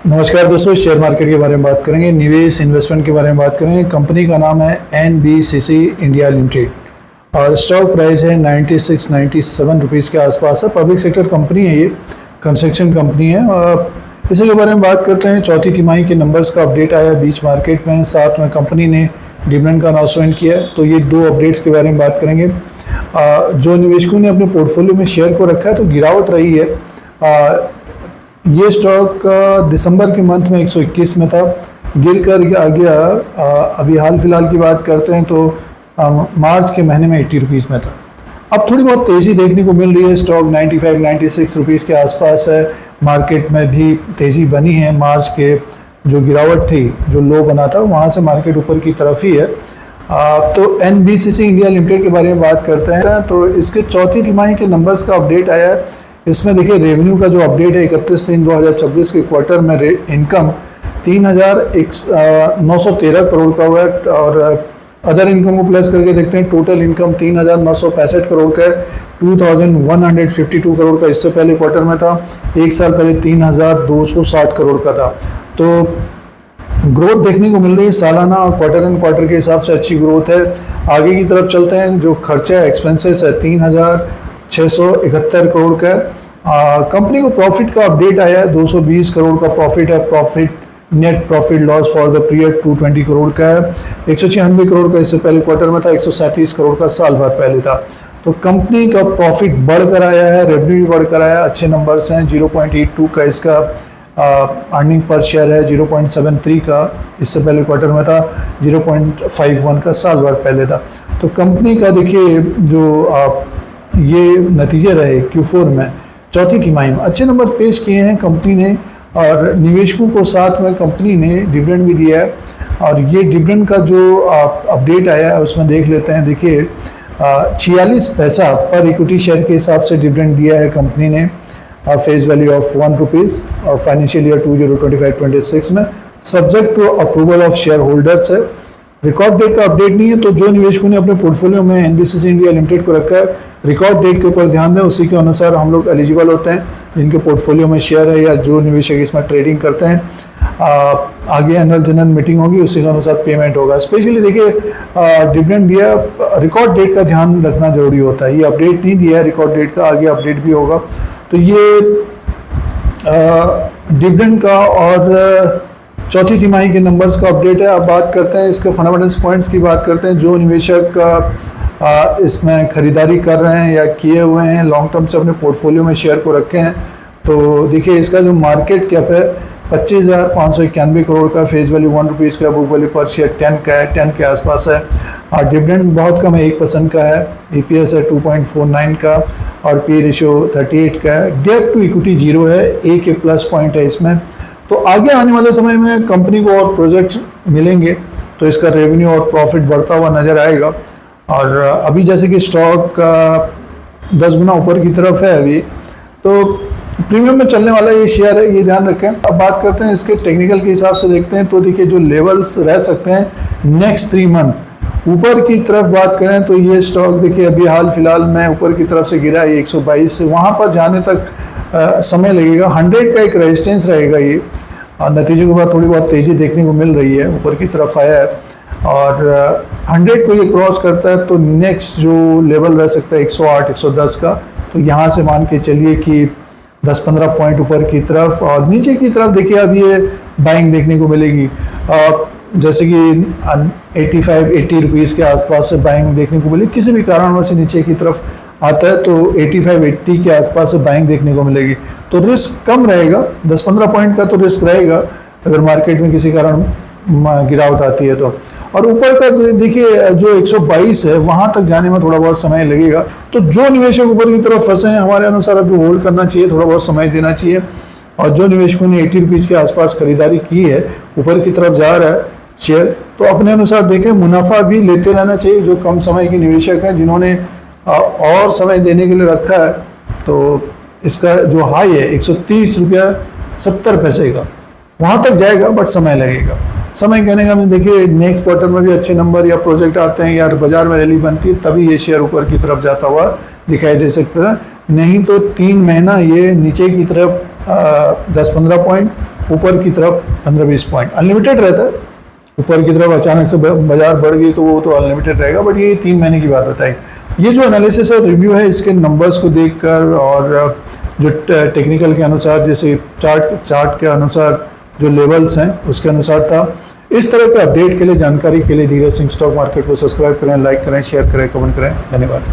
नमस्कार दोस्तों, share market के बारे में बात करेंगे, निवेश इन्वेस्टमेंट के बारे में बात करेंगे। कंपनी का नाम है NBCC इंडिया लिमिटेड और स्टॉक प्राइस है 96-97 रुपीज़ के आसपास है। पब्लिक सेक्टर कंपनी है, ये कंस्ट्रक्शन कंपनी है। और इसी के बारे में बात करते हैं। चौथी तिमाही के नंबर्स का अपडेट आया बीच मार्केट में, साथ में कंपनी ने डिविडेंड का अनाउंसमेंट किया। तो ये दो अपडेट्स के बारे में बात करेंगे। जो निवेशकों ने अपने पोर्टफोलियो में शेयर को रखा है तो गिरावट रही है। ये स्टॉक दिसंबर के मंथ में 121 में था, गिर कर आ गया। अभी हाल फिलहाल की बात करते हैं तो मार्च के महीने में 80 रुपीज़ में था। अब थोड़ी बहुत तेज़ी देखने को मिल रही है। स्टॉक 95-96 रुपीज़ के आसपास है। मार्केट में भी तेज़ी बनी है। मार्च के जो गिरावट थी, जो लो बना था, वहाँ से मार्केट ऊपर की तरफ ही है। तो NBCC इंडिया लिमिटेड के बारे में बात करते हैं। तो इसके चौथी तिमाही के नंबर्स का अपडेट आया है। इसमें देखिए रेवेन्यू का जो अपडेट है 31/3/2024 के क्वार्टर में इनकम 3,913 करोड़ का हुआ है। और अदर इनकम को प्लस करके देखते हैं, टोटल इनकम 3,965 करोड़ का है। 2,152 करोड़ का इससे पहले क्वार्टर में था। एक साल पहले 3,260 करोड़ का था। तो ग्रोथ देखने को मिल रही है। सालाना और क्वार्टर एंड क्वार्टर के हिसाब से अच्छी ग्रोथ है। आगे की तरफ चलते हैं। जो खर्चा है, एक्सपेंसेस है 3,671 करोड़ का। कंपनी को प्रॉफिट का अपडेट आया है। 220 करोड़ का प्रॉफिट है। Net profit loss for the period 220 crore का है। 196 करोड़ का इससे पहले क्वार्टर में था। 137 करोड़ का साल भर पहले था। तो कंपनी का प्रॉफिट बढ़कर आया है, रेवेन्यू भी बढ़कर आया है। अच्छे नंबर्स हैं। 0.82 का इसका अर्निंग पर शेयर है। 0.73 का इससे पहले क्वार्टर में था। 0.51 का साल भर पहले था। तो कंपनी का देखिए जो ये नतीजे रहे Q4 में, चौथी तिमाही में अच्छे नंबर पेश किए हैं कंपनी ने। और निवेशकों को साथ में कंपनी ने डिविडेंड भी दिया है। और ये डिविडेंड का जो अपडेट आया है उसमें देख लेते हैं। देखिए 46 पैसा पर इक्विटी शेयर के हिसाब से डिविडेंड दिया है कंपनी ने, फेस वैल्यू ऑफ 1 रुपीज़ और फाइनेंशियल ईयर 2025-26 में, subject to approval of share holders है। रिकॉर्ड डेट का अपडेट नहीं है। तो जो निवेशकों ने अपने पोर्टफोलियो में NBCC इंडिया लिमिटेड को रखा है, रिकॉर्ड डेट के ऊपर ध्यान दें। उसी के अनुसार हम लोग एलिजिबल होते हैं जिनके पोर्टफोलियो में शेयर है या जो निवेशक इसमें ट्रेडिंग करते हैं। आगे एनुअल जनरल मीटिंग होगी, उसी के अनुसार पेमेंट होगा। स्पेशली देखिए डिविडेंड दिया, रिकॉर्ड डेट का ध्यान रखना जरूरी होता है। ये अपडेट नहीं दिया है रिकॉर्ड डेट का, आगे अपडेट भी होगा। तो ये डिविडेंड का और चौथी तिमाही के नंबर्स का अपडेट है। अब बात करते हैं इसके फंडामेंटल्स पॉइंट्स की बात करते हैं। जो निवेशक इसमें खरीदारी कर रहे हैं या किए हुए हैं, लॉन्ग टर्म से अपने पोर्टफोलियो में शेयर को रखे हैं, तो देखिए इसका जो मार्केट कैप है 25,591 करोड़ का, फेस वैल्यू 1 रुपीज़ का, बुक वैल्यू पर शेयर 10 का है, 10 के आसपास है। और डिविडेंड बहुत कम है, 1% का है। EPS है 2.49 का और पी रेशियो 38 का है। डेट टू इक्विटी 0 है, एक प्लस पॉइंट है इसमें। तो आगे आने वाले समय में कंपनी को और प्रोजेक्ट्स मिलेंगे तो इसका रेवेन्यू और प्रॉफिट बढ़ता हुआ नजर आएगा। और अभी जैसे कि स्टॉक 10 गुना ऊपर की तरफ है अभी, तो प्रीमियम में चलने वाला ये शेयर है, ये ध्यान रखें। अब बात करते हैं इसके टेक्निकल के हिसाब से देखते हैं। तो देखिए जो लेवल्स रह सकते हैं नेक्स्ट 3 मंथ, ऊपर की तरफ बात करें तो ये स्टॉक देखिए अभी हाल फिलहाल में ऊपर की तरफ से गिरा है 122 से, वहाँ पर जाने तक समय लगेगा। 100 का एक रेजिस्टेंस रहेगा ये। नतीजे के बाद थोड़ी बहुत तेज़ी देखने को मिल रही है, ऊपर की तरफ आया है। और 100 को ये क्रॉस करता है तो नेक्स्ट जो लेवल रह सकता है 108-110 का। तो यहाँ से मान के चलिए कि 10-15 पॉइंट ऊपर की तरफ। और नीचे की तरफ देखिए अब ये बाइंग देखने को मिलेगी। जैसे कि 85-80 रुपीज़ के आसपास से बाइंग देखने को मिलेगी। किसी भी कारणवश नीचे की तरफ आता है तो 85-80 के आसपास से बाइंग देखने को मिलेगी। तो रिस्क कम रहेगा, 10-15 पॉइंट का तो रिस्क रहेगा अगर मार्केट में किसी कारण गिरावट आती है तो। और ऊपर का देखिए जो 122 है वहां तक जाने में थोड़ा बहुत समय लगेगा। तो जो निवेशक ऊपर की तरफ फंसे हैं, हमारे अनुसार अभी होल्ड करना चाहिए, थोड़ा बहुत समय देना चाहिए। और जो निवेशकों ने 80 रुपीज़ के आसपास खरीदारी की है, ऊपर की तरफ जा रहा है शेयर, तो अपने अनुसार देखें, मुनाफा भी लेते रहना चाहिए। जो कम समय के निवेशक हैं जिन्होंने और समय देने के लिए रखा है, तो इसका जो हाई है 130.70 का, वहाँ तक जाएगा बट समय लगेगा। समय कहने का देखिए नेक्स्ट क्वार्टर में भी अच्छे नंबर या प्रोजेक्ट आते हैं या बाजार में रैली बनती है, तभी ये शेयर ऊपर की तरफ जाता हुआ दिखाई दे सकता है। नहीं तो 3 महीना ये नीचे की तरफ 10-15 पॉइंट ऊपर की तरफ 15-20 पॉइंट, अनलिमिटेड रहता है। ऊपर की तरफ अचानक से बाजार बढ़ गई तो वो तो अनलिमिटेड रहेगा, बट ये 3 महीने की बात बताई। ये जो एनालिसिस और रिव्यू है इसके नंबर्स को देखकर और जो टेक्निकल के अनुसार, जैसे चार्ट के अनुसार जो लेवल्स हैं उसके अनुसार था। इस तरह के अपडेट के लिए, जानकारी के लिए धीरज सिंह स्टॉक मार्केट को सब्सक्राइब करें, लाइक करें, शेयर करें, कमेंट करें। धन्यवाद।